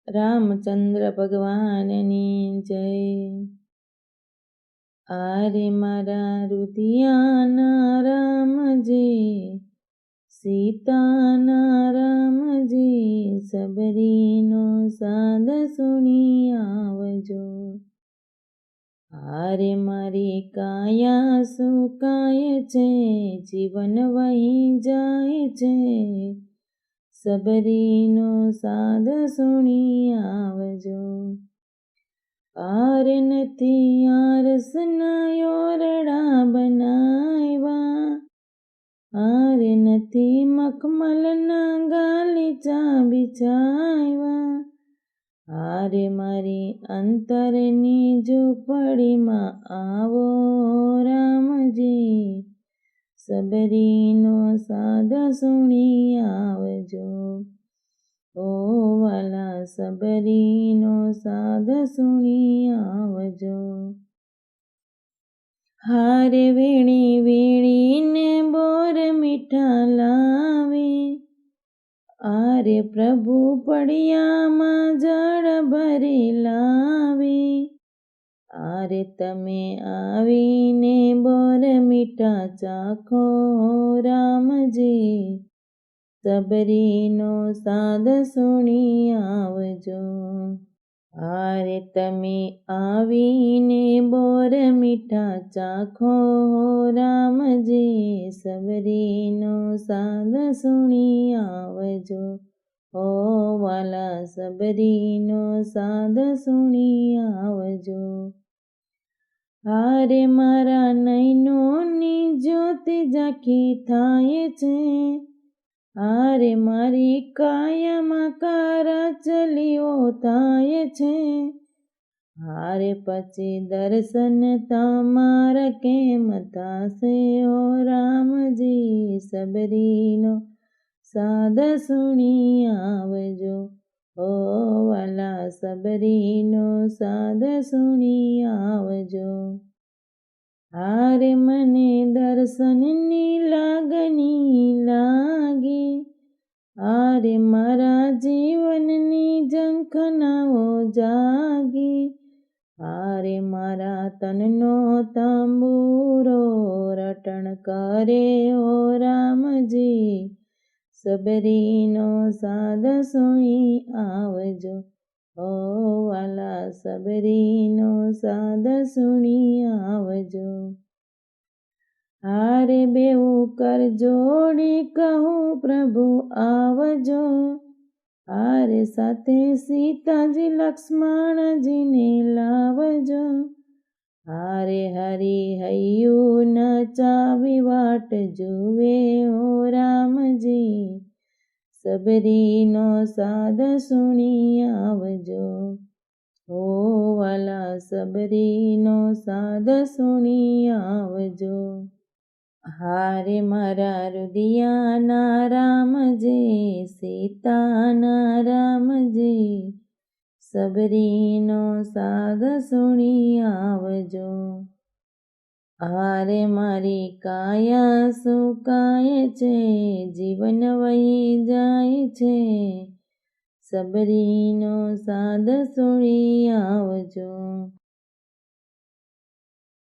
રામચંદ્ર ભગવાનની જય. આરે મારા રુધિયાના રામજી, સીતાના રામજી, સબરીનો સાદ સુણી આવજો. આરે મારી કાયા સુકાય છે, જીવન વહી જાય છે, સબરીનો સાદ સુણી આવજો. આર નથી આરસના યોરડા બનાવ્યા, આર નથી મખમલના ગાલીચા બિછાવ્યા, આરે મારી અંતરની ઝૂંપડીમાં આવો રામજી, સબરીનો સાદ સુણી આવજો. ઓ વાલા સબરીનો સાદ સુણી આવજો. હારે વીણી વીણીને બોર મીઠા લાવી, આરે પ્રભુ પડિયામાં જળ ભરી લાવી, આરે તમે આવીને બોર મીઠા ચાખો રામજી, સબરીનો સાદ સુણી આવજો. આરે તમે આવીને બોર મીઠા ચાખો રામજી, સબરીનો સાદ સુણી આવજો. ઓ વાલા સબરીનો સાદ સુણી આવજો. આરે મારા નૈનોની જ્યોતિ ઝાંખી થાય છે, આરે મારી કાયામાં કારાચલીઓ થાય છે, આરે પછી દર્શન તમારા કેમ થાશે ઓ રામજી, સબરીનો સાદ સુણી આવજો. ઓ વાલા સબરીનો સાદ સુણી આવજો. આરે મને દર્શનની લાગણી લાગી, આરે મારા જીવનની ઝંખનાઓ જાગી, આરે મારા તનનો તાંબુરો રટણ કરે ઓ રામજી, સબરીનો સાદ સુણી આવજો. ઓ વાલા સબરીનો સાદ સુણી આવજો. આરે બેઉ કર જોડી કહું પ્રભુ આવજો, આરે સાથે સીતાજી લક્ષ્મણજીને લાવજો, આરે હરી હૈયું નચાવી વાટ જુએ ઓ રામજી, સબરીનો સાદ સુણી આવજો. ઓ વાલા સબરીનો સાદ સુણી આવજો. હારે મારા રુદિયાના રામજી, સીતાના રામજી, સબરીનો સાદ સુણી આવજો. આરે મારી કાયા સુકાય છે, જીવન વહી જાય છે, સબરીનો સાદ સુણી આવજો.